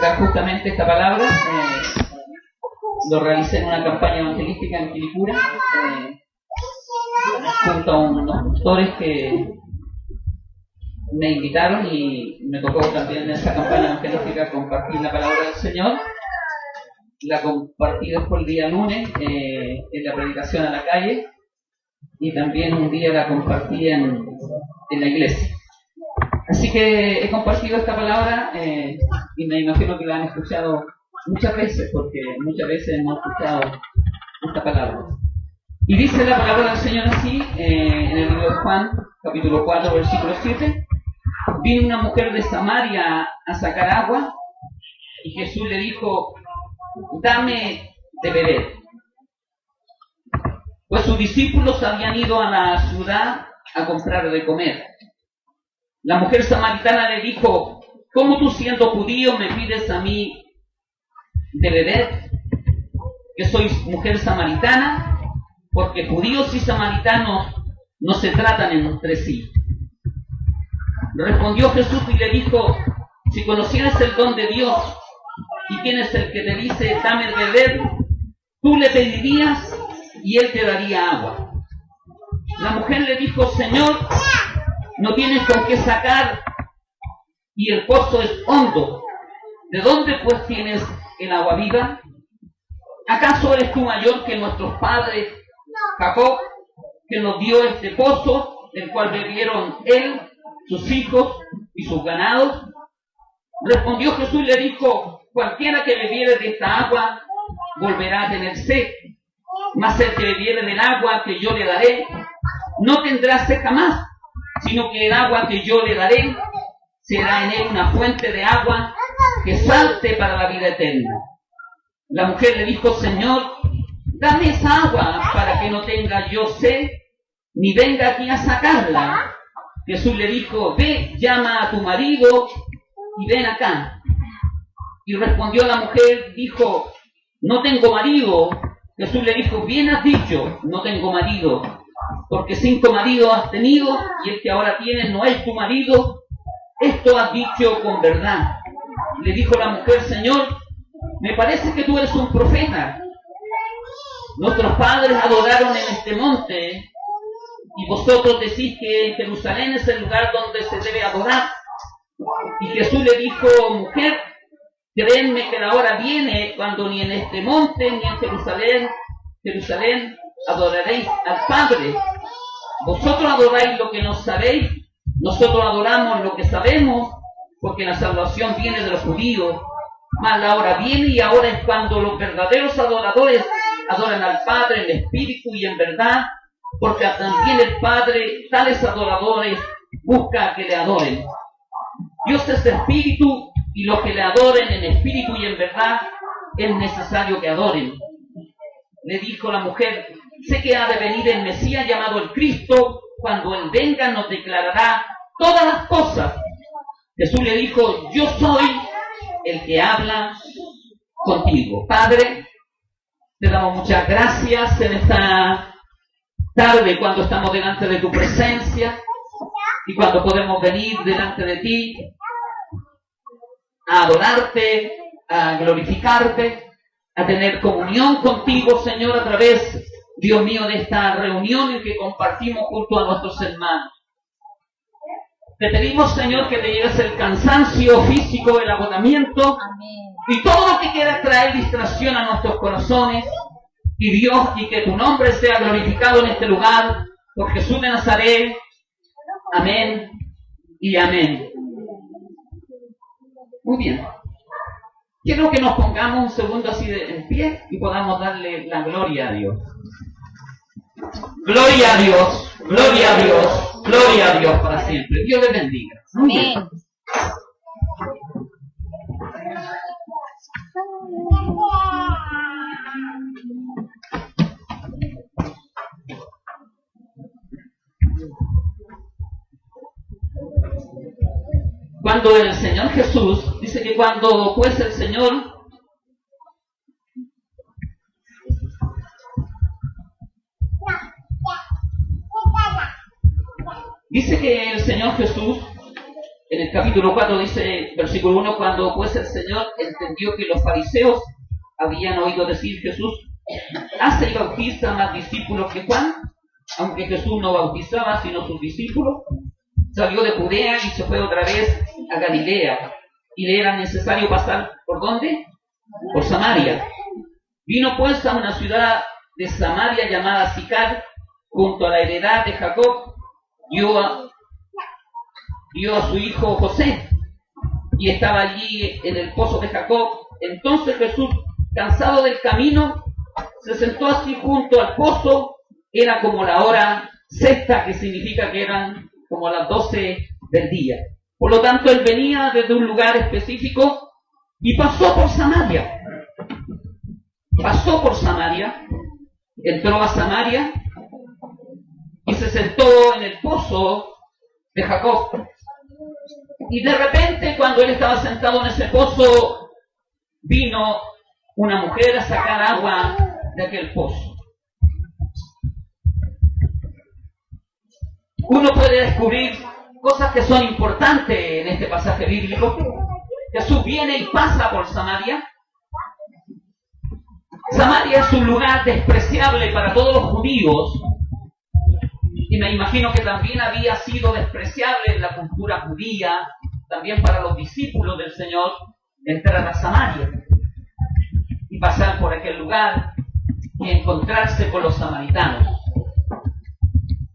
Justamente esta palabra lo realicé en una campaña evangelística en Quilicura, junto a unos pastores que me invitaron y me tocó también en esa campaña evangelística compartir la palabra del Señor. La compartí después el día lunes en la predicación a la calle, y también un día la compartí en la iglesia. Así que he compartido esta palabra y me imagino que la han escuchado muchas veces, porque muchas veces hemos escuchado esta palabra. Y dice la palabra del Señor así, en el libro de Juan, capítulo 4, versículo 7. Vino una mujer de Samaria a sacar agua, y Jesús le dijo: dame de beber. Pues sus discípulos habían ido a la ciudad a comprar de comer. La mujer samaritana le dijo: ¿cómo tú, siendo judío, me pides a mí de beber? Que soy mujer samaritana, porque judíos y samaritanos no se tratan entre sí. Respondió Jesús y le dijo: si conocieras el don de Dios y quién es el que te dice dame de beber, tú le pedirías y él te daría agua. La mujer le dijo: Señor, no tienes con qué sacar y el pozo es hondo. ¿De dónde pues tienes el agua viva? ¿Acaso eres tú mayor que nuestros padres Jacob, que nos dio este pozo, del cual bebieron él, sus hijos y sus ganados? Respondió Jesús y le dijo: cualquiera que bebiere de esta agua volverá a tener sed, mas el que bebiere del agua que yo le daré no tendrá sed jamás, sino que el agua que yo le daré será en él una fuente de agua que salte para la vida eterna. La mujer le dijo: Señor, dame esa agua para que no tenga yo sed, ni venga aquí a sacarla. Jesús le dijo: ve, llama a tu marido y ven acá. Y respondió la mujer, dijo: no tengo marido. Jesús le dijo: bien has dicho, no tengo marido, porque 5 maridos has tenido y el que ahora tienes no es tu marido. Esto has dicho con verdad. Le dijo la mujer: Señor, me parece que tú eres un profeta. Nuestros padres adoraron en este monte y vosotros decís que Jerusalén es el lugar donde se debe adorar. Y Jesús le dijo: mujer, créenme que la hora viene cuando ni en este monte ni en Jerusalén adoraréis al Padre. Vosotros adoráis lo que no sabéis, nosotros adoramos lo que sabemos, porque la salvación viene de los judíos. Mas la hora viene y ahora es cuando los verdaderos adoradores adoran al Padre en espíritu y en verdad, porque también el Padre tales adoradores busca que le adoren. Dios es espíritu, y los que le adoren en espíritu y en verdad es necesario que adoren. Le dijo la mujer: sé que ha de venir el Mesías llamado el Cristo. Cuando él venga nos declarará todas las cosas. Jesús le dijo: yo soy el que habla contigo. Padre, te damos muchas gracias en esta tarde, cuando estamos delante de tu presencia y cuando podemos venir delante de ti a adorarte, a glorificarte, a tener comunión contigo, Señor, a través, Dios mío, de esta reunión en que compartimos junto a nuestros hermanos. Te pedimos, Señor, que te lleves el cansancio físico, el agotamiento. Amén. Y todo lo que quiera traer distracción a nuestros corazones. Y Dios, y que tu nombre sea glorificado en este lugar, por Jesús de Nazaret. Amén y amén. Muy bien. Quiero que nos pongamos un segundo así en pie y podamos darle la gloria a Dios. Gloria a Dios, gloria a Dios, gloria a Dios para siempre. Dios les bendiga. Amén. Cuando el Señor Jesús, dice que cuando fuese el Señor, dice que el Señor Jesús En el capítulo 4 dice, versículo 1, cuando pues el Señor entendió que los fariseos habían oído decir Jesús, hace y bautiza más discípulos que Juan, aunque Jesús no bautizaba sino sus discípulos, salió de Judea y se fue otra vez a Galilea, y le era necesario pasar, ¿por dónde? Por Samaria. Vino pues a una ciudad de Samaria llamada Sicar, junto a la heredad de Jacob, dio a su hijo José, y estaba allí en el pozo de Jacob. Entonces Jesús, cansado del camino, se sentó así junto al pozo. Era como la hora sexta, que significa que eran como las 12 del día. Por lo tanto, él venía desde un lugar específico y pasó por Samaria. Pasó por Samaria, entró a Samaria y se sentó en el pozo de Jacob. Y de repente, cuando él estaba sentado en ese pozo, vino una mujer a sacar agua de aquel pozo. Uno puede descubrir cosas que son importantes en este pasaje bíblico. Jesús viene y pasa por Samaria. Samaria es un lugar despreciable para todos los judíos, y me imagino que también había sido despreciable en la cultura judía, también para los discípulos del Señor, entrar a Samaria y pasar por aquel lugar y encontrarse con los samaritanos.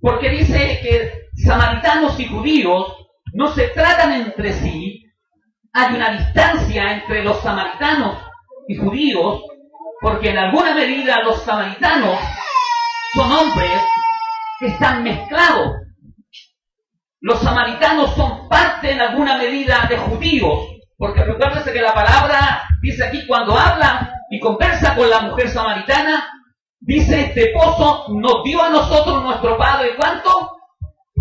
Porque dice que samaritanos y judíos no se tratan entre sí, hay una distancia entre los samaritanos y judíos, porque en alguna medida los samaritanos son hombres que están mezclados. Los samaritanos son parte en alguna medida de judíos, porque recuérdense que la palabra dice aquí, cuando habla y conversa con la mujer samaritana, dice, este pozo nos dio a nosotros nuestro padre, ¿cuánto?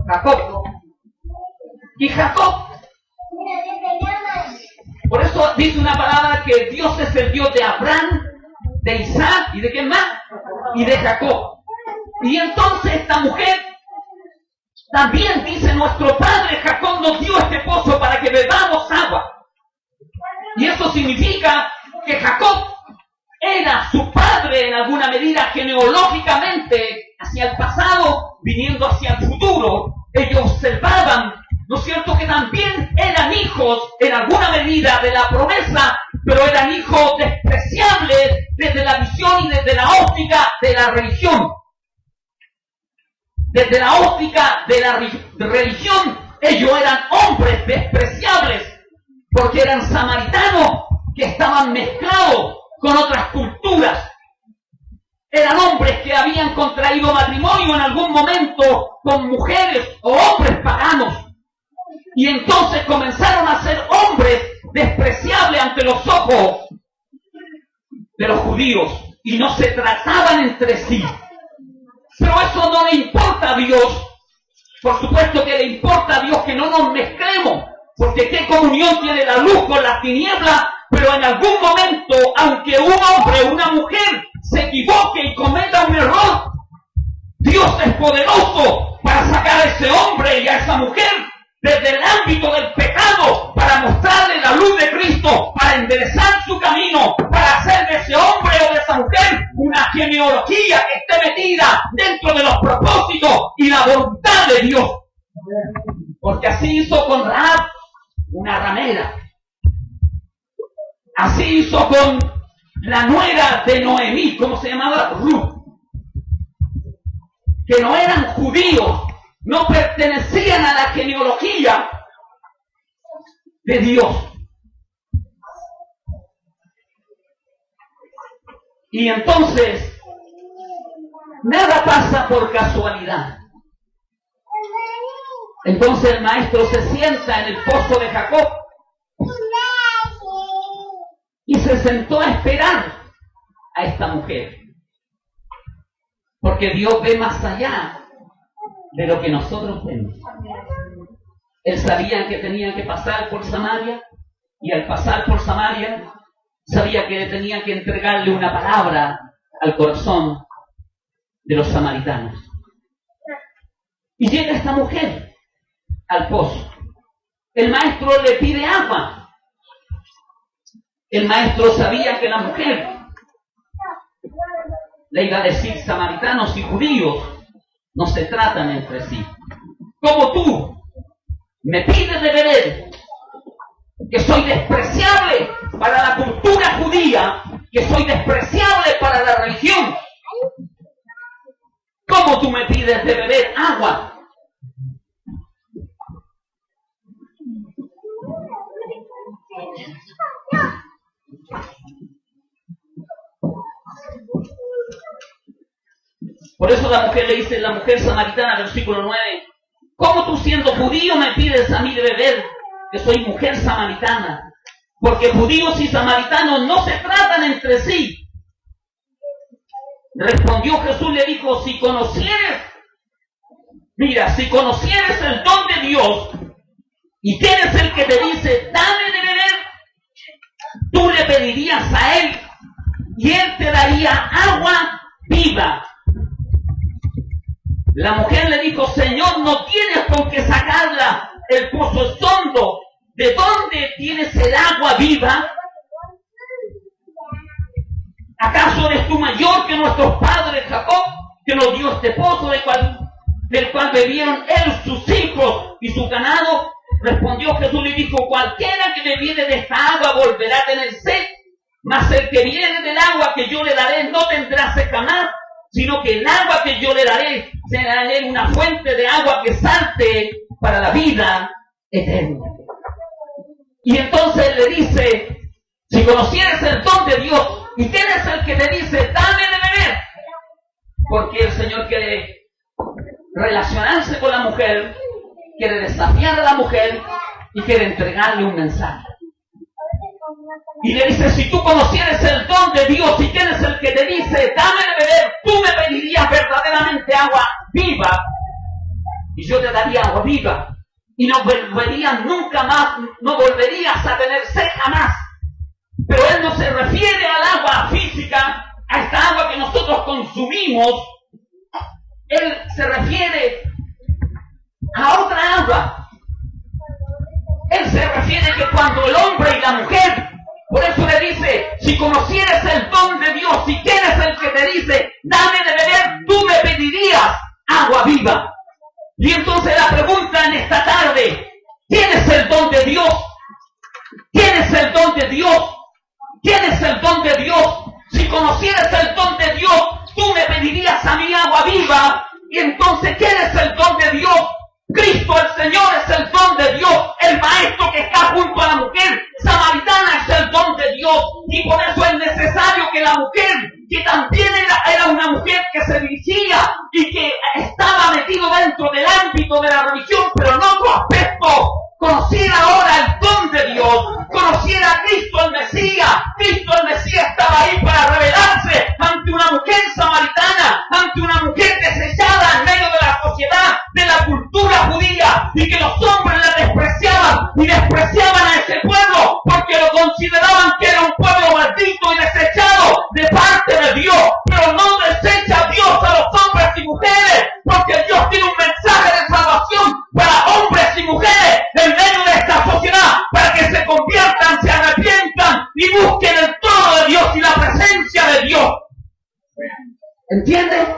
Jacob. Y Jacob, por eso dice una palabra que Dios es el Dios de Abraham, de Isaac y de quién más, y de Jacob. Y entonces esta mujer también dice, nuestro padre Jacob nos dio este pozo para que bebamos agua. Y eso significa que Jacob era su padre en alguna medida, genealógicamente hacia el pasado, viniendo hacia el futuro. Ellos observaban, ¿no es cierto?, que también eran hijos en alguna medida de la promesa, pero eran hijos despreciables desde la visión y desde la óptica de la religión. Desde la óptica de la religión, ellos eran hombres despreciables, porque eran samaritanos que estaban mezclados con otras culturas. Eran hombres que habían contraído matrimonio en algún momento con mujeres o hombres paganos. Y entonces comenzaron a ser hombres despreciables ante los ojos de los judíos. Y no se trataban entre sí. Pero eso no le importa a Dios. Por supuesto que le importa a Dios que no nos mezclemos. Porque qué comunión tiene la luz con las tinieblas. Pero en algún momento, aunque un hombre o una mujer se equivoque y cometa un error, Dios es poderoso para sacar a ese hombre y a esa mujer desde el ámbito del pecado, para mostrarle la luz de Cristo, para enderezar su camino, para hacer de ese hombre o de esa mujer una genealogía que esté metida dentro de los propósitos y la voluntad de Dios. Porque así hizo con Rahab, una ramera. Así hizo con la nuera de Noemí, ¿cómo se llamaba? Ruth. Que no eran judíos, no pertenecían a la genealogía de Dios. Y entonces, nada pasa por casualidad. Entonces el maestro se sienta en el pozo de Jacob y se sentó a esperar a esta mujer. Porque Dios ve más allá de lo que nosotros vemos. Él sabía que tenía que pasar por Samaria, y al pasar por Samaria, sabía que tenía que entregarle una palabra al corazón de los samaritanos. Y llega esta mujer al pozo. el maestro le pide agua. El maestro sabía que la mujer le iba a decir: samaritanos y judíos no se tratan entre sí. Como tú me pides de beber, que soy despreciable para la cultura judía, que soy despreciable para la religión. ¿Cómo tú me pides de beber agua? Por eso la mujer le dice, la mujer samaritana, versículo 9, ¿cómo tú siendo judío me pides a mí de beber, que soy mujer samaritana? Porque judíos y samaritanos no se tratan entre sí. Respondió Jesús, le dijo, si conocieres el don de Dios, y quién es el que te dice, dame de beber, tú le pedirías a él, y él te daría agua viva. La mujer le dijo, Señor, no tienes con qué sacarla, el pozo es hondo. ¿De dónde tienes el agua viva? ¿Acaso eres tú mayor que nuestros padres Jacob, que nos dio este pozo del cual bebieron él, sus hijos y su ganado? Respondió Jesús y dijo, cualquiera que bebiere de esta agua volverá a tener sed, mas el que viene del agua que yo le daré no tendrá sed jamás, sino que el agua que yo le daré será en él una fuente de agua que salte para la vida eterna. Y entonces le dice, si conocieres el don de Dios, ¿y quién es el que te dice, dame de beber? Porque el Señor quiere relacionarse con la mujer, quiere desafiar a la mujer y quiere entregarle un mensaje. Y le dice, si tú conocieres el don de Dios, ¿y quién es el que te dice, dame de beber? Tú me pedirías verdaderamente agua viva, y yo te daría agua viva, y no volverías nunca más, no volverías a tener sed jamás. Pero él no se refiere al agua física, a esta agua que nosotros consumimos. Él se refiere a otra agua. Él se refiere que cuando el hombre y la mujer, por eso le dice, si conocieres el don de Dios, si quién es el que te dice, dame de beber, tú me pedirías agua viva. Y entonces la pregunta en esta tarde, ¿quién es el don de Dios? ¿Quién es el don de Dios? ¿Quién es el don de Dios? Si conocieras el don de Dios, tú me pedirías a mí agua viva. Y entonces, ¿quién es el don de Dios? Cristo el Señor es el don de Dios. El maestro que está junto a la mujer samaritana es el don de Dios. Y por eso es necesario que la mujer, que también era una mujer que se dirigía y que estaba metido dentro del ámbito de la religión, pero en otro aspecto, conociera ahora el don de Dios, conociera a Cristo el Mesías. Cristo el Mesías estaba ahí para revelarse ante una mujer samaritana, ante una mujer desechada en medio de la sociedad, de la cultura judía, y que los hombres la despreciaban y despreciaban a ese pueblo porque lo consideraban que era un pueblo maldito y desechado de parte de Dios. Pero no desecha Dios a los hombres y mujeres, porque Dios tiene un mensaje de salvación para hombres y mujeres en medio de esta sociedad, para que se conviertan, se arrepientan y busquen el trono de Dios y la presencia de Dios. ¿Entiendes?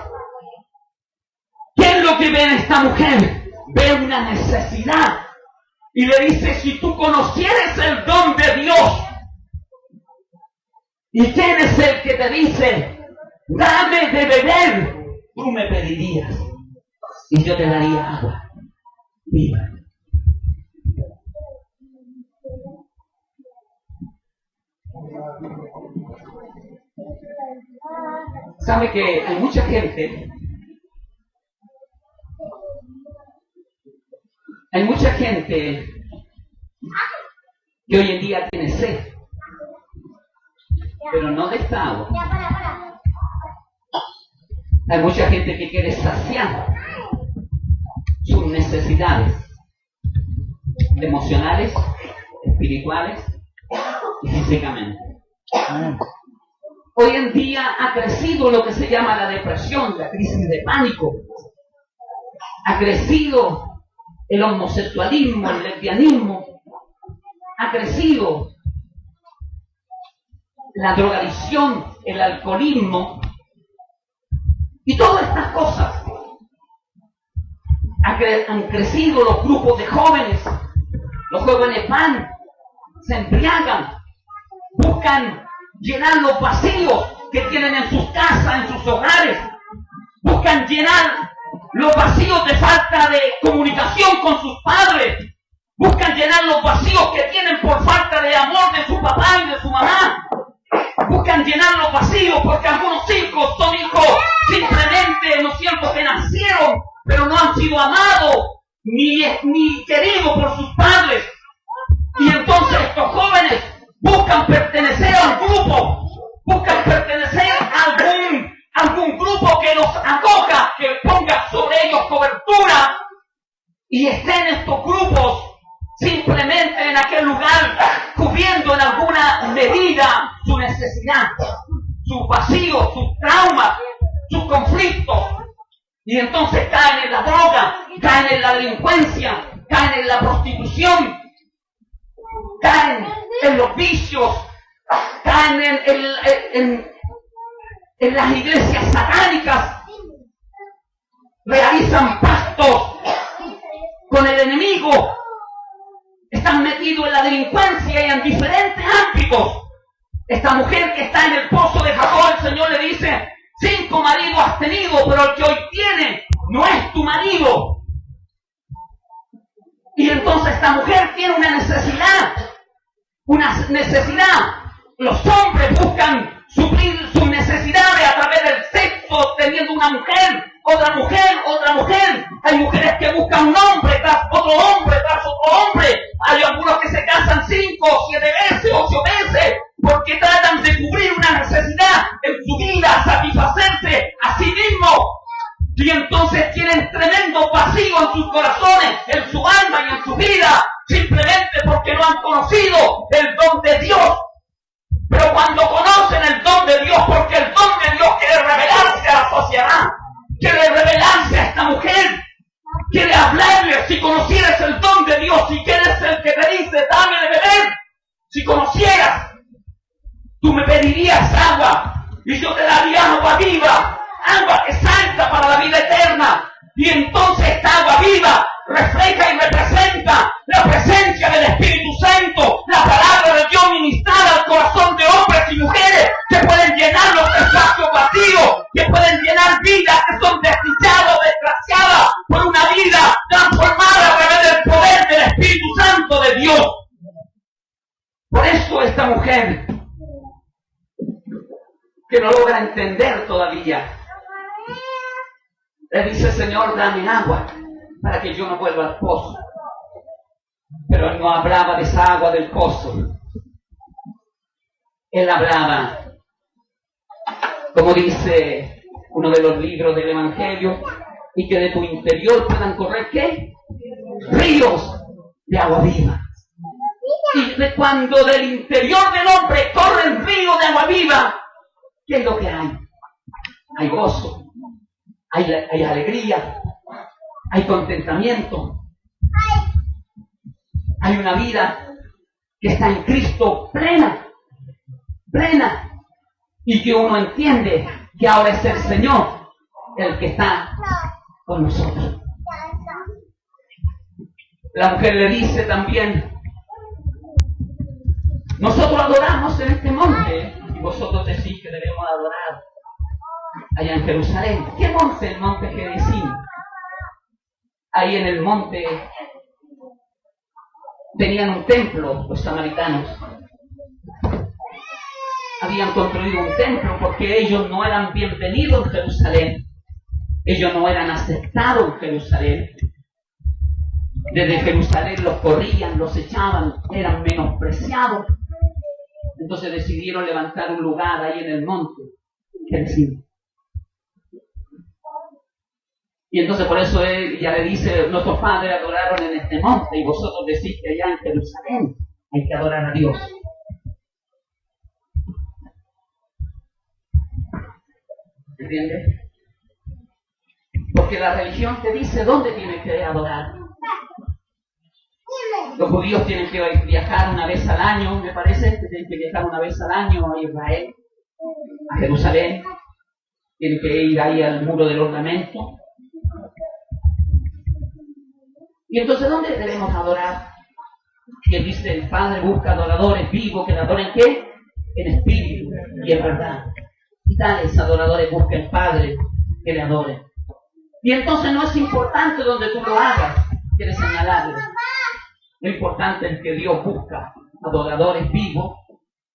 ¿Qué es lo que ve en esta mujer? Ve una necesidad. Y le dice, si tú conocieres el don de Dios, ¿y quién es el que te dice, dame de beber? Tú me pedirías y yo te daría agua viva. ¿Sabe que hay mucha gente que hoy en día tiene sed, pero no de esta agua? Hay mucha gente que quiere saciar sus necesidades emocionales, espirituales y físicamente. Hoy en día ha crecido lo que se llama la depresión, la crisis de pánico. Ha crecido el homosexualismo, el lesbianismo. ha crecido la drogadicción, el alcoholismo y todas estas cosas. Han crecido los grupos de jóvenes. Los jóvenes van, se embriagan, buscan llenar los vacíos que tienen en sus casas, en sus hogares. Buscan llenar los vacíos de falta de comunicación con sus padres. Buscan llenar los vacíos que tienen por falta de amor de su papá y de su mamá. Buscan llenar los vacíos porque algunos hijos son hijos simplemente, ¿no es cierto?, que nacieron, pero no han sido amados ni queridos por sus padres. Y entonces estos jóvenes buscan pertenecer a un grupo, buscan pertenecer a algún grupo que los acoja, que ponga sobre ellos cobertura, y estén estos grupos simplemente en aquel lugar cubriendo en alguna medida su necesidad, sus vacíos, sus traumas, sus conflictos. Y entonces caen en la droga, caen en la delincuencia, caen en la prostitución, caen en los vicios, caen en las iglesias satánicas, realizan pactos con el enemigo, están metidos en la delincuencia y en diferentes ámbitos. Esta mujer que está en el pozo de Jacob, el Señor le dice: 5 maridos has tenido, pero el que hoy tiene no es tu marido. Y entonces esta mujer tiene una necesidad. Los hombres buscan suplir sus necesidades a través del sexo, teniendo una mujer, otra mujer. Hay mujeres que buscan un hombre tras otro hombre, Hay algunos que se casan 5, 7 veces, 8 veces, porque tratan de cubrir una necesidad en su vida, satisfacerse a sí mismos. Y entonces tienen tremendo vacío en sus corazones, en su alma y en su vida, simplemente porque no han conocido el don de Dios. Pero cuando conocen el don de Dios, porque el don de Dios quiere revelarse a la sociedad, quiere revelarse a esta mujer, quiere hablarle. Si conocieras el don de Dios, si quieres el que te dice: dame de beber, si conocieras, tú me pedirías agua y yo te daría agua viva, agua que salta para la vida eterna. Y entonces esta agua viva refleja y representa la presencia del Espíritu Santo, la palabra de Dios ministrada al corazón de hombres y mujeres que pueden llenar los espacios vacíos, que pueden llenar vidas que son desdichadas, desgraciadas, por una vida transformada a través del poder del Espíritu Santo de Dios. Por eso esta mujer, que no logra entender todavía, le dice: Señor, dame agua para que yo no vuelva al pozo. Pero él no hablaba de esa agua del pozo. Él hablaba, como dice uno de los libros del Evangelio, y que de tu interior puedan correr, ¿qué? Ríos de agua viva. Y de cuando del interior del hombre corren ríos de agua viva, ¿qué es lo que hay? Hay gozo, hay alegría, hay contentamiento, hay una vida que está en Cristo plena, y que uno entiende que ahora es el Señor el que está con nosotros. La mujer le dice también: nosotros adoramos en este monte y vosotros decís que debemos adorar allá en Jerusalén. ¿Qué monte? El monte Gerizim. Ahí en el monte tenían un templo los samaritanos. Habían construido un templo porque ellos no eran bienvenidos en Jerusalén. Ellos no eran aceptados en Jerusalén. Desde Jerusalén los corrían, los echaban, eran menospreciados. Entonces decidieron levantar un lugar ahí en el monte Gerizim. Y entonces por eso él ya le dice: nuestros padres adoraron en este monte y vosotros decís que allá en Jerusalén hay que adorar a Dios. ¿Entiendes? Porque la religión te dice dónde tienes que adorar. Los judíos tienen que viajar una vez al año, me parece, que tienen que viajar una vez al año a Israel, a Jerusalén. Tienen que ir ahí al muro del ornamento. Y entonces, ¿dónde debemos adorar? Que dice el Padre busca adoradores vivos, que le adoren ¿qué? En espíritu y en verdad. Y tales adoradores busca el Padre que le adoren. Y entonces no es importante donde tú lo hagas, quiere señalarle. Lo importante es que Dios busca adoradores vivos.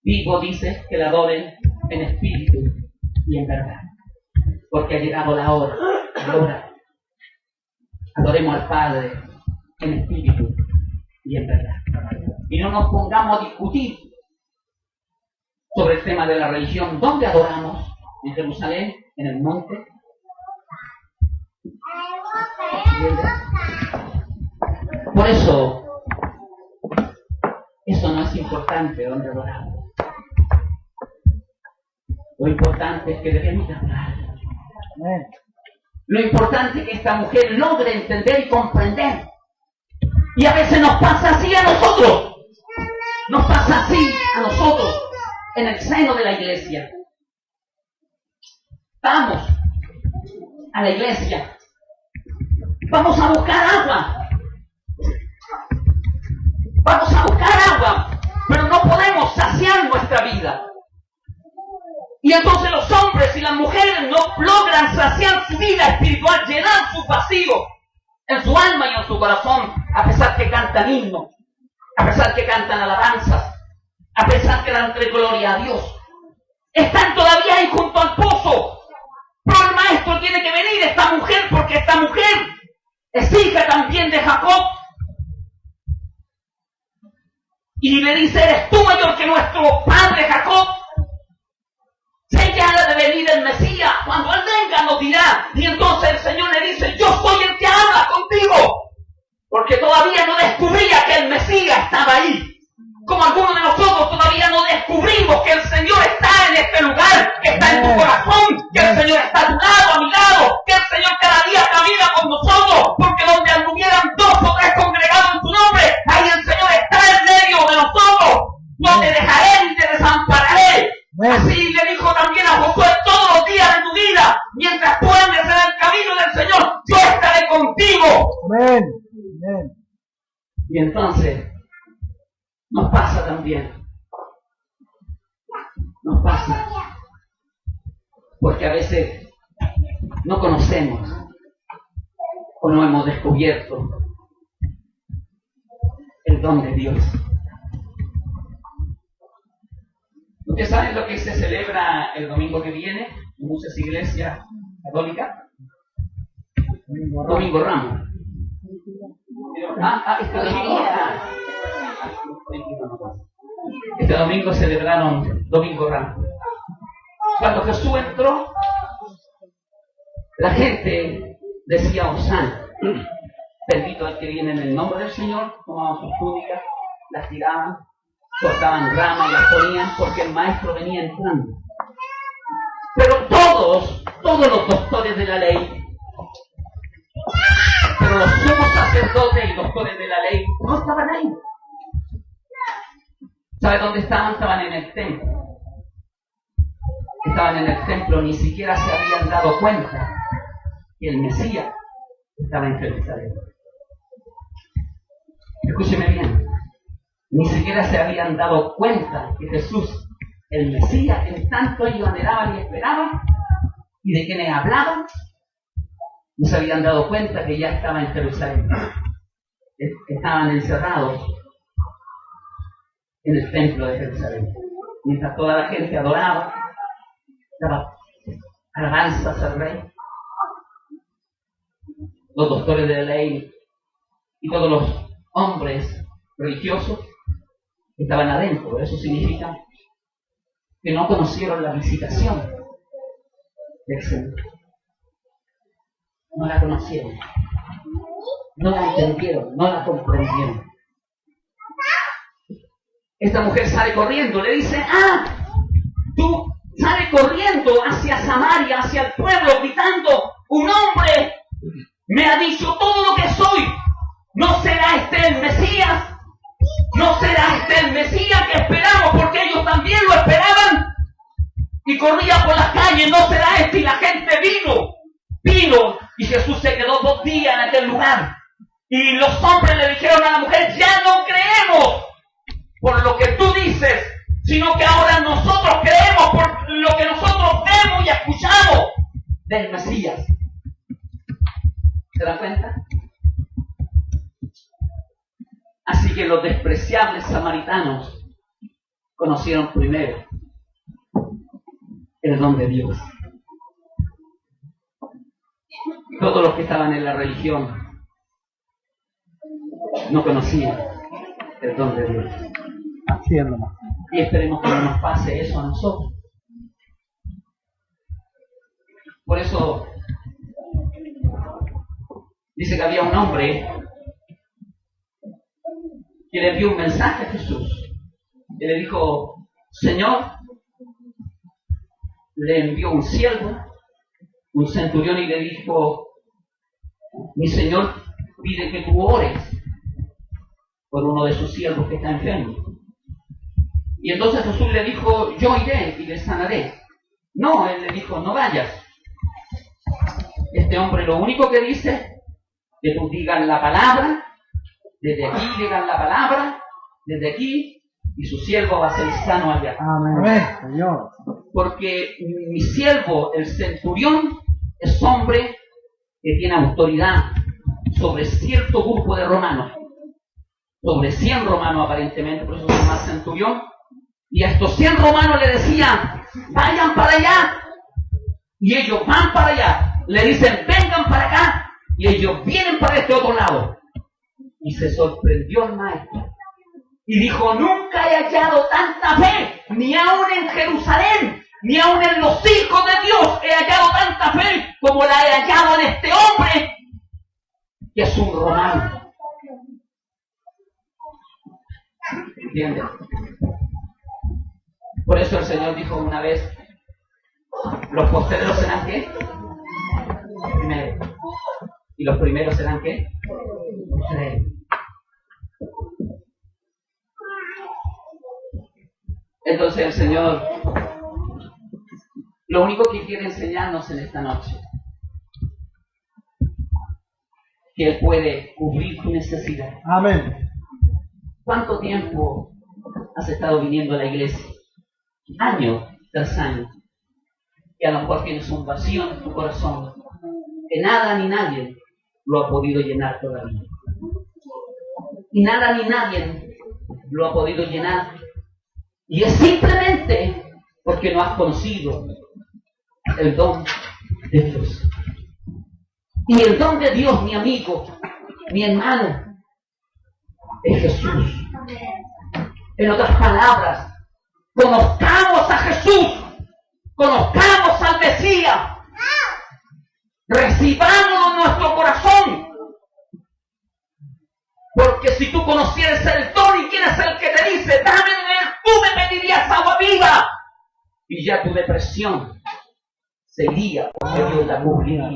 Vivo dice que le adoren en espíritu y en verdad. Porque ha llegado la hora. Ahora adoremos al Padre en espíritu y en verdad. Y no nos pongamos a discutir sobre el tema de la religión. ¿Dónde adoramos? ¿En Jerusalén? ¿En el monte? Por eso no es importante dónde adoramos. Lo importante es que debemos de adorar. Lo importante es que esta mujer logre entender y comprender. Y a veces nos pasa así a nosotros. Nos pasa así a nosotros en el seno de la iglesia. Vamos a la iglesia. Vamos a buscar agua. Vamos a buscar agua. Pero no podemos saciar nuestra vida. Y entonces los hombres y las mujeres no logran saciar su vida espiritual, llenar su vacío en su alma y en su corazón, a pesar que cantan himnos, a pesar que cantan alabanzas, a pesar que dan gloria a Dios. Están todavía ahí junto al pozo. Pero el maestro tiene que venir, esta mujer, porque esta mujer es hija también de Jacob. Y le dice, ¿eres tú mayor que nuestro padre Jacob? Señala de venir el Mesías, cuando Él venga nos dirá. Y entonces el Señor le dice, yo soy el que habla contigo. Porque todavía no descubría que el Mesías estaba ahí. Como algunos de nosotros todavía no descubrimos que el Señor está en este lugar, que está en tu corazón, que el Señor está a tu lado, a mi lado, que el Señor cada día camina con nosotros, porque donde anduvieran 2 o 3 congregados en tu nombre, ahí el Señor está en medio de nosotros. No te dejaré ni te desampararé. Así le dijo también a Josué, todos los días de tu vida, mientras tú andes en el camino del Señor, yo estaré contigo. Amén. Amén. Y entonces, nos pasa también. Nos pasa. Porque a veces no conocemos o no hemos descubierto el don de Dios. ¿Ustedes saben lo que se celebra el domingo que viene en muchas iglesias católicas? Domingo Ramos. Este domingo celebraron Domingo Ramos. Cuando Jesús entró, la gente decía Hosana, bendito el que viene en el nombre del Señor. Tomaban sus túnicas, las tiraban, cortaban ramas y las ponían porque el maestro venía entrando. Pero todos los doctores de la ley, pero los sumos sacerdotes y doctores de la ley no estaban ahí. ¿Sabe dónde estaban? Estaban en el templo. Estaban en el templo, ni siquiera se habían dado cuenta que el Mesías estaba en Jerusalén. Escúcheme bien. Ni siquiera se habían dado cuenta que Jesús, el Mesías, en tanto ellos anhelaban y esperaban, y de quienes hablaban, no se habían dado cuenta que ya estaba en Jerusalén. Estaban encerrados en el templo de Jerusalén. Mientras toda la gente adoraba, daba alabanzas al Rey. Los doctores de la ley y todos los hombres religiosos estaban adentro. Eso significa que no conocieron la visitación del Señor. No la conocieron, no la entendieron, no la comprendieron. Esta mujer sale corriendo, le dice, tú sale corriendo hacia Samaria, hacia el pueblo, gritando, un hombre me ha dicho todo lo que soy. ¿No será este el Mesías? ¿No será este el Mesías que esperamos? Porque ellos también lo esperaban. Y corría por las calles, ¿no será este? Y la gente vino. Y Jesús se quedó 2 días en aquel lugar. Y los hombres le dijeron a la mujer, ya no creemos por lo que tú dices, sino que ahora nosotros creemos por lo que nosotros vemos y escuchamos del Mesías. ¿Se dan cuenta? Así que los despreciables samaritanos conocieron primero el don de Dios. Todos los que estaban en la religión no conocían el don de Dios. Así es nomás. Y esperemos que no nos pase eso a nosotros. Por eso dice que había un hombre que le envió un mensaje a Jesús. Y le dijo, Señor, le envió un siervo, un centurión, y le dijo, mi Señor pide que tú ores por uno de sus siervos que está enfermo. Y entonces Jesús le dijo, yo iré y le sanaré. No, él le dijo, no vayas. Este hombre lo único que dice, que tú digas la palabra, desde aquí digan la palabra, desde aquí, y su siervo va a ser sano allá. Amén, Señor. Porque mi siervo, el centurión, es hombre que tiene autoridad sobre cierto grupo de romanos, sobre 100 romanos aparentemente, por eso se llama centurión, y a estos 100 romanos le decían, vayan para allá, y ellos van para allá, le dicen, vengan para acá, y ellos vienen para este otro lado. Y se sorprendió el maestro, y dijo, nunca he hallado tanta fe, ni aun en Jerusalén, ni aun en los hijos de Dios he hallado tanta fe, como la he hallado en este hombre, que es un romano. ¿Entienden? Por eso el Señor dijo una vez, los postreros serán ¿qué? Primeros. ¿Y los primeros serán qué? Postreros. Entonces el Señor lo único que quiere enseñarnos en esta noche, que Él puede cubrir tu necesidad. Amén. ¿Cuánto tiempo has estado viniendo a la iglesia? Año tras año. Y a lo mejor tienes un vacío en tu corazón que nada ni nadie lo ha podido llenar todavía. Y nada ni nadie lo ha podido llenar. Y es simplemente porque no has conocido el don de Dios. Y el don de Dios, mi amigo, mi hermano, es Jesús. En otras palabras, conozcamos a Jesús, conozcamos al Mesías, recibámoslo en nuestro corazón. Porque si tú conocieras el don y quién es el que te dice, dame de él, tú me pedirías agua viva. Y ya tu depresión se iría porque Dios la cubriría.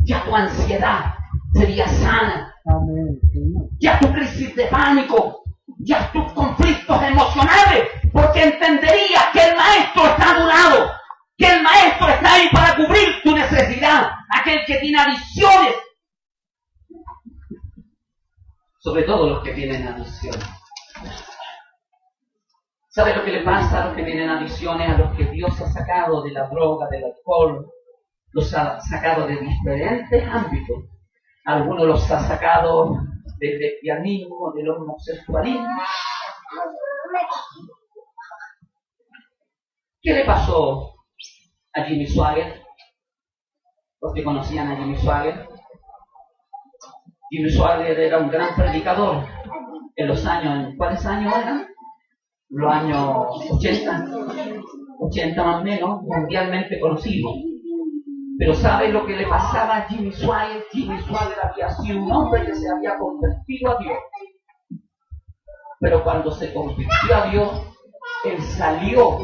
Ya tu ansiedad sería sana. Ya tu crisis de pánico, ya tus conflictos emocionales, porque entenderías que el Maestro está a tu lado, que el Maestro está ahí para cubrir tu necesidad, aquel que tiene adicciones, sobre todo los que tienen adicciones. ¿Sabe lo que le pasa a los que tienen adicciones, a los que Dios ha sacado de la droga, del alcohol? Los ha sacado de diferentes ámbitos. Algunos los ha sacado del lesbianismo, del homosexualismo. ¿Qué le pasó a Jimmy Swaggart? Los que conocían a Jimmy Swaggart. Jimmy Swaggart era un gran predicador en los años, ¿cuáles años eran? Los años 80 más o menos, mundialmente conocido. Pero ¿sabe lo que le pasaba a Jimmy Swaggart? Jimmy Swaggart había sido un hombre que se había convertido a Dios. Pero cuando se convirtió a Dios, él salió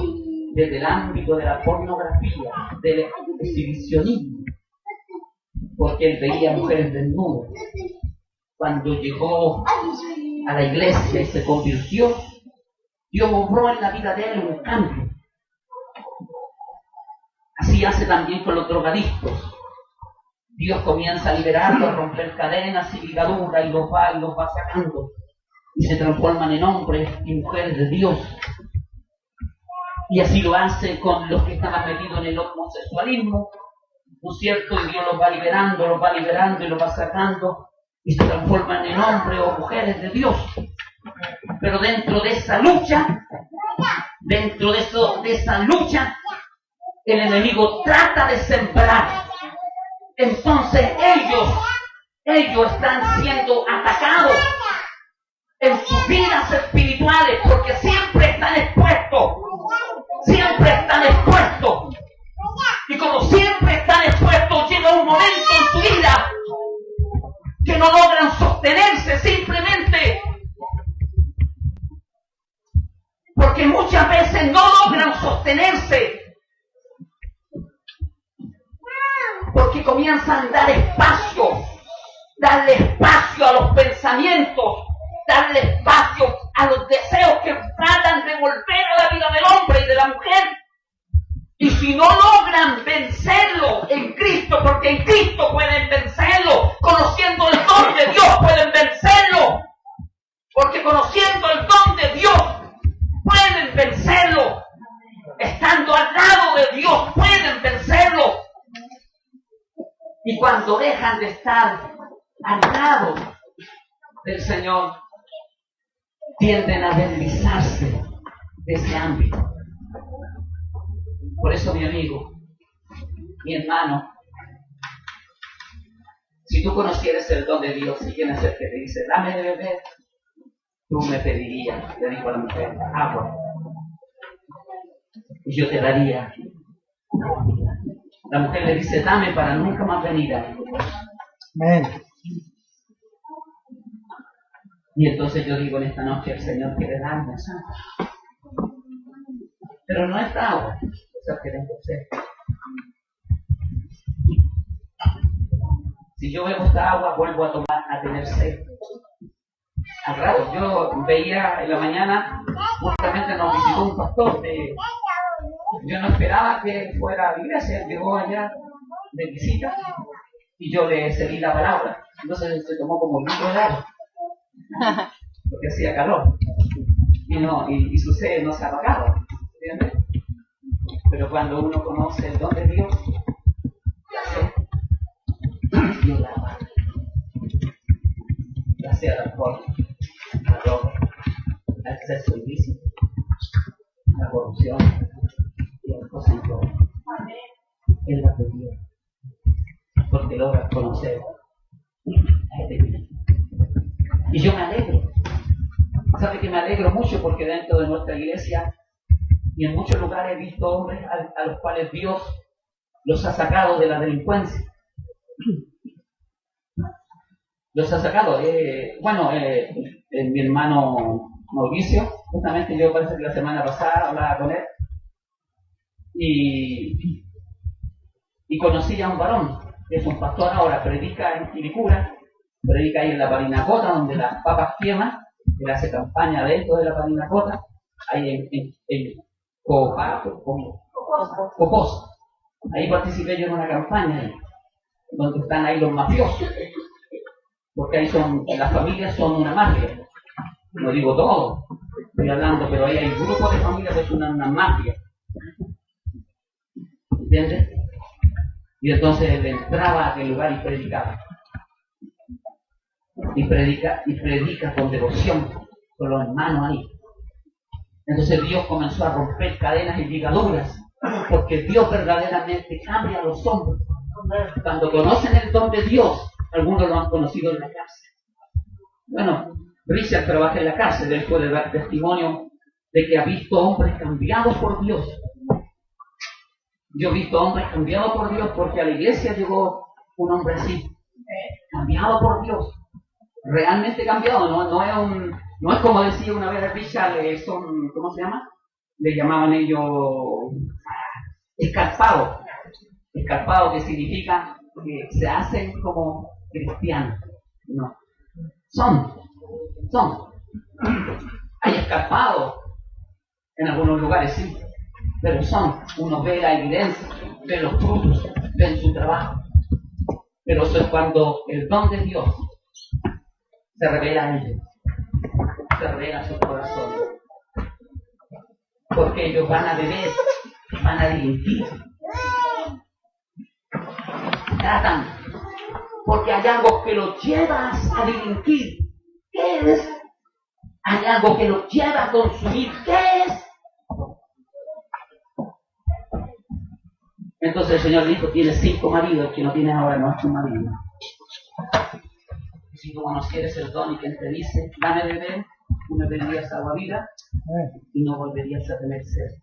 desde el ámbito de la pornografía, del exhibicionismo, porque él veía mujeres desnudas. Cuando llegó a la iglesia y se convirtió, Dios obró en la vida de él un cambio. Así hace también con los drogadictos. Dios comienza a liberarlos, a romper cadenas y ligaduras y los va sacando. Y se transforman en hombres y mujeres de Dios. Y así lo hace con los que estaban metidos en el homosexualismo, ¿no es cierto? Y Dios los va liberando y los va sacando. Y se transforman en hombres o mujeres de Dios. Pero dentro de esa lucha, el enemigo trata de sembrar. Entonces ellos están siendo atacados en sus vidas espirituales porque siempre están expuestos. Y como siempre están expuestos, llega un momento en su vida que no logran sostenerse simplemente porque muchas veces no logran sostenerse porque comienzan a darle espacio a los pensamientos, darle espacio a los deseos que tratan de volver a la vida del hombre y de la mujer. Y si no logran vencerlo en Cristo, porque en Cristo pueden vencerlo, conociendo el don de Dios pueden vencerlo, porque conociendo el don de Dios pueden vencerlo, estando al lado de Dios pueden vencerlo. Y cuando dejan de estar al lado del Señor, tienden a deslizarse de ese ámbito. Por eso, mi amigo, mi hermano, si tú conocieras el don de Dios y quién es el que te dice, dame de beber, tú me pedirías, le dijo a la mujer, agua. Y yo te daría. La mujer le dice, dame para nunca más venir a ti. Amén. Y entonces yo digo en esta noche, el Señor quiere darme agua. Pero no es agua, es que tengo sed. Si yo bebo esta agua, vuelvo a tener sed. Al rato, yo veía en la mañana, justamente nos visitó un pastor yo no esperaba que fuera a la iglesia, llegó allá de visita y yo le cedí la palabra. Entonces se tomó como un litro de agua, porque hacía calor y su sed no se apagaba, ¿entiendes? Pero cuando uno conoce el don de Dios, la sed, Dios la apaga. La sed al alcohol, la droga, al exceso de vicio, la corrupción. Él la perdió porque logra conocer a este Dios. Y yo me alegro. ¿Sabe que me alegro mucho? Porque dentro de nuestra iglesia y en muchos lugares he visto hombres a los cuales Dios los ha sacado de la delincuencia. Los ha sacado. Mi hermano Mauricio, justamente yo parece que la semana pasada hablaba con él. Y conocí a un varón, que es un pastor ahora, predica en Quilicura, predica ahí en la Parinacota, donde las papas queman, él hace campaña dentro de la Parinacota, ahí en Copos. Ahí participé yo en una campaña, ahí, donde están ahí los mafiosos, porque ahí las familias son una mafia. No digo todo, estoy hablando, pero ahí hay grupos de familias que son una mafia. ¿Entiendes? Y entonces él entraba a aquel lugar y predicaba. Y predica con devoción, con los hermanos ahí. Entonces Dios comenzó a romper cadenas y ligaduras, porque Dios verdaderamente cambia a los hombres. Cuando conocen el don de Dios, algunos lo han conocido en la cárcel. Bueno, Richard trabaja en la cárcel, él puede dar testimonio de que ha visto hombres cambiados por Dios. Yo he visto hombres cambiados por Dios porque a la iglesia llegó un hombre así, cambiado por Dios, realmente cambiado, no es como decía una vez Richard, ¿cómo se llama? Le llamaban ellos escarpados, que significa que se hacen como cristianos, no, son Hay escarpados en algunos lugares, sí, pero uno ve la evidencia, ve los frutos, ve su trabajo. Pero eso es cuando el don de Dios se revela a ellos, se revela a sus corazones. Porque ellos van a beber, van a delinquir. Tratan, porque hay algo que los lleva a delinquir. ¿Qué es? Hay algo que los lleva a consumir. ¿Qué es? Entonces el Señor dijo, tienes 5 maridos, el que no tienes ahora no es tu marido. Si tú conocieres el don y quien te dice, dame de beber, tú me beberías agua viva y no volverías a tener sed.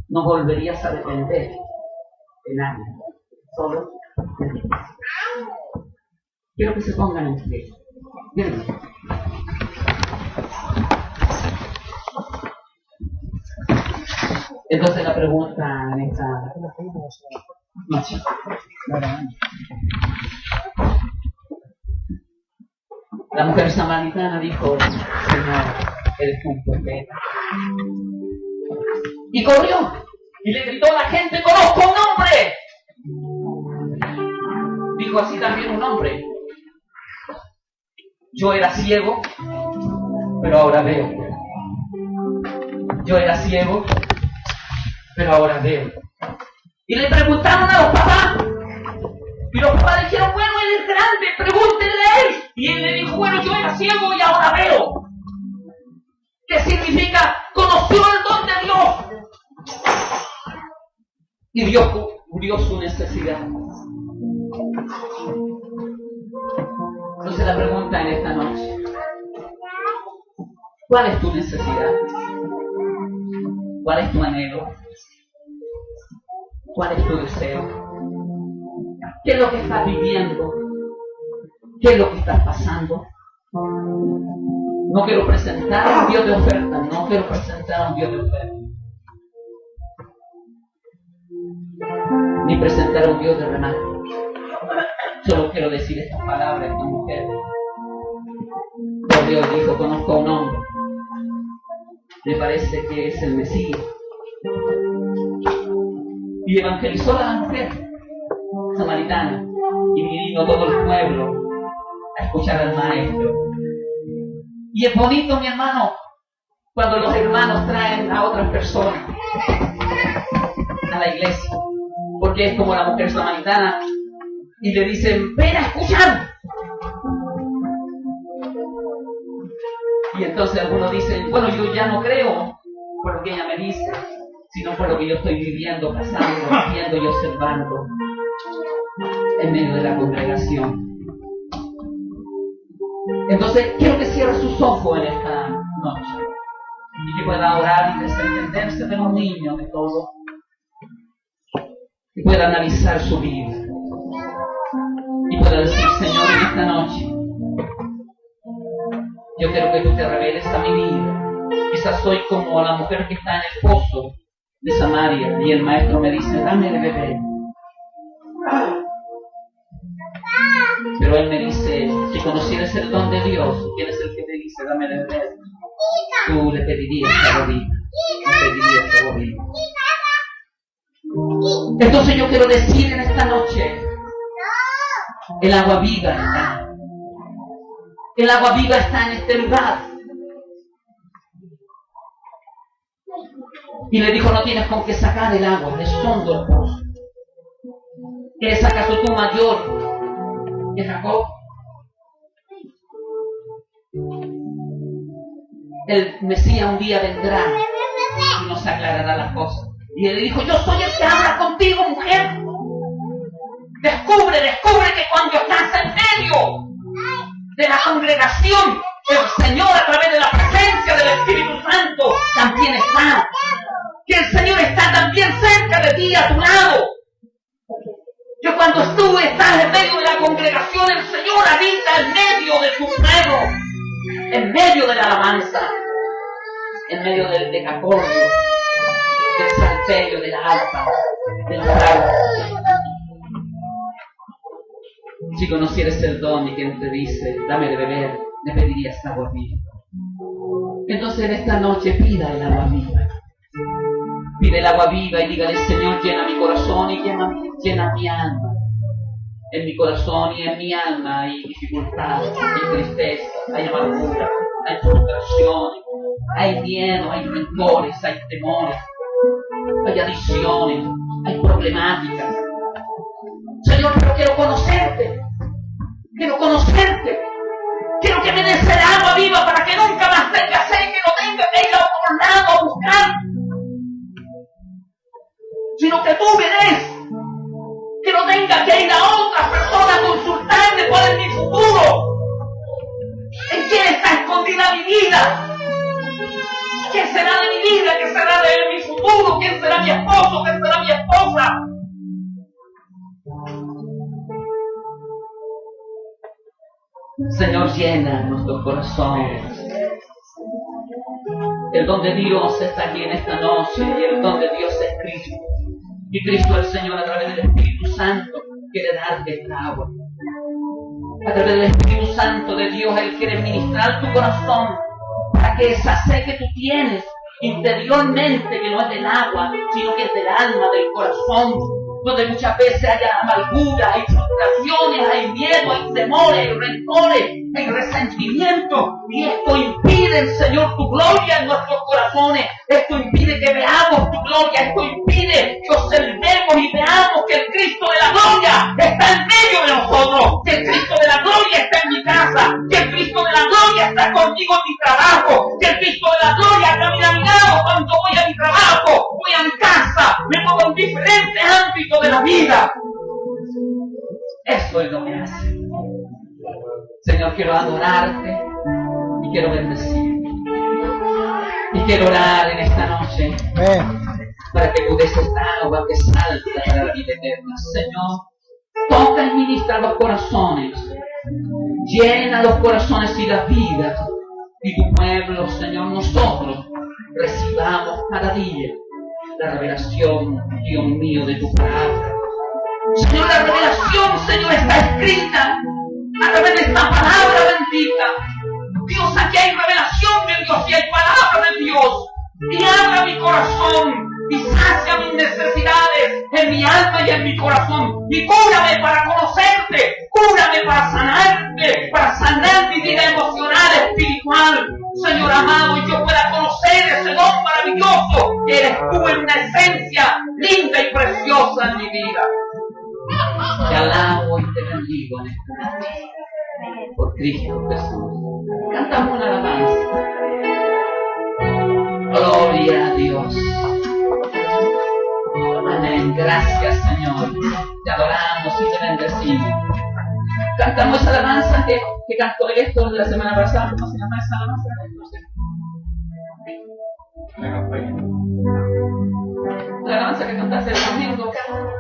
No volverías a depender de nadie, solo de Dios. Quiero que se pongan en pie. Bien. Entonces la pregunta en esta noche. La mujer samaritana dijo, Señor, eres un profeta. Y corrió y le gritó a la gente, conozco un hombre. Dijo así también un hombre. Yo era ciego, pero ahora veo. Yo era ciego, pero ahora veo. Y le preguntaron a los papás. Y los papás dijeron, bueno, él es grande, pregúntenle a él. Y él le dijo, bueno, yo era ciego y ahora veo. ¿Qué significa? Conoció el don de Dios. Y Dios cubrió su necesidad. Entonces la pregunta en esta noche, ¿cuál es tu necesidad? ¿Cuál es tu anhelo? ¿Cuál es tu deseo? ¿Qué es lo que estás viviendo? ¿Qué es lo que estás pasando? No quiero presentar a un Dios de oferta, no quiero presentar a un Dios de oferta. Ni presentar a un Dios de remate. Solo quiero decir estas palabras a esta mujer. Por Dios dijo, conozco a un hombre. Me parece que es el Mesías. Y evangelizó a la mujer samaritana. Y vino todo el pueblo a escuchar al maestro. Y es bonito, mi hermano, cuando los hermanos traen a otras personas a la iglesia. Porque es como la mujer samaritana. Y le dicen, ven a escuchar. Y entonces algunos dicen, bueno, yo ya no creo por lo que ella me dice, sino por lo que yo estoy viviendo, pasando, viendo y observando en medio de la congregación. Entonces, quiero que cierre sus ojos en esta noche y que pueda orar y desentenderse de los niños, de todo, y pueda analizar su vida y pueda decir, Señor, en esta noche yo quiero que tú te reveles a mi vida. Quizás soy como la mujer que está en el pozo de Samaria y el maestro me dice, dame de beber. Pero él me dice, si conocieras el don de Dios, ¿quién es el que te dice, dame de beber? Tú le pedirías agua viva. Le pedirías agua viva. Entonces yo quiero decir en esta noche, el agua viva está. El agua viva está en este lugar. Y le dijo, no tienes con qué sacar el agua, de hondo el pozo. ¿Eres acaso tú mayor que Jacob? El Mesías un día vendrá y nos aclarará las cosas. Y él le dijo, yo soy el que habla contigo, mujer. Descubre que cuando estás en medio de la congregación, el Señor a través de la presencia del Espíritu Santo también está. Que el Señor está también cerca de ti, a tu lado. Que cuando tú estás en medio de la congregación, el Señor habita en medio de tu pueblo, en medio de la alabanza, en medio del decacordio, del salterio, de la alta, del orar. Si conocieras el don y quien te dice, dame de beber, le pedirías agua viva. Entonces en esta noche pida el agua viva. Pide el agua viva y dígale: Señor, llena mi corazón y llena mi alma. En mi corazón y en mi alma hay dificultad, hay tristeza, hay amargura, hay frustración, hay miedo, hay rencores, hay temores, hay adicciones, hay problemáticas. Señor, pero quiero conocerte. Quiero que me des el agua viva para que nunca más tenga sed, que no tenga que ir a otro lado a buscar, sino que tú me des, que no tenga que ir a otras personas a consultarme cuál es mi futuro, en quién está escondida mi vida, qué será de mi vida, qué será de mi futuro, quién será mi esposo, quién será mi esposa. Señor, llena nuestros corazones. El don de Dios está aquí en esta noche y el don de Dios es Cristo. Y Cristo el Señor, a través del Espíritu Santo, quiere darte esta agua. A través del Espíritu Santo de Dios, Él quiere ministrar tu corazón para que esa sed que tú tienes interiormente, que no es del agua, sino que es del alma, del corazón, donde muchas veces hay amargura, hay frustraciones, hay miedo, hay temores, hay rencores, hay resentimiento, y esto impide, Señor, tu gloria en nuestros corazones. Esto impide que veamos tu gloria, esto impide que observemos y veamos que el Cristo de la gloria está en medio de nosotros, que el Cristo de la gloria está en mi casa, que el Cristo de la gloria está conmigo en mi trabajo, que el Cristo de la gloria camina a mi lado cuando voy a mi trabajo, voy a mi casa, me muevo en diferentes ámbitos de la vida. Eso es lo que hace. Señor, quiero adorarte y quiero bendecirte. Y quiero orar en esta noche para que tú des esta agua que salta para la vida eterna. Señor, toca y ministra los corazones. Llena los corazones y las vidas. Y tu pueblo, Señor, nosotros recibamos cada día la revelación, Dios mío, de tu palabra. Señor, la revelación, Señor, está escrita a través de esta palabra bendita. Dios, aquí hay revelación de Dios y hay palabra de Dios. Y abra mi corazón y sacia mis necesidades en mi alma y en mi corazón. Y cúrame para conocerte, cúrame para sanarte, para sanar mi vida emocional, espiritual. Señor amado, y yo pueda conocer ese don maravilloso que eres tú en una esencia linda y preciosa en mi vida. Te alabo y te bendigo en esta noche. Por Cristo Jesús. Cantamos una alabanza. Gloria a Dios. Amén. Gracias, Señor. Te adoramos y te bendecimos. Cantamos esa alabanza que cantó Héctor la semana pasada. ¿Cómo se llama esa alabanza? La alabanza que cantaste el domingo,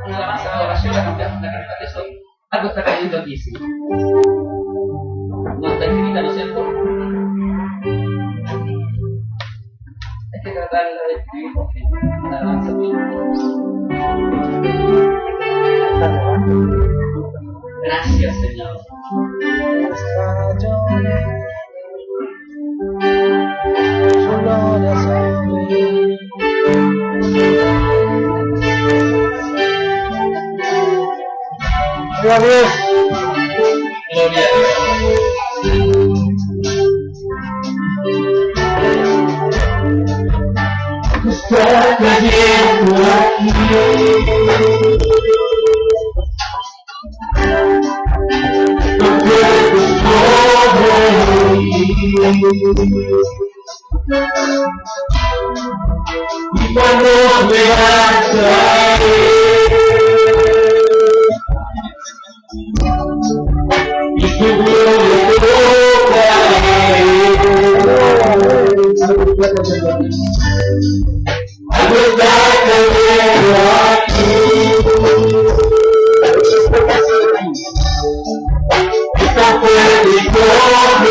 una alabanza de adoración, la cantaste hoy. Algo está cayendo aquí, sí. No está escrita, ¿no es cierto? Hay que tratarla de escribir porque la alabanza es. Gracias, Señor. Gloria a Dios. Gloria a Dios. Está cayendo aquí. No puedo sobrevivir. Y cuando me alzaré y su gloria tocaré, algo está cayendo aquí. Esta puede correr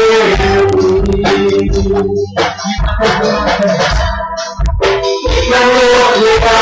y cuando llega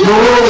Oh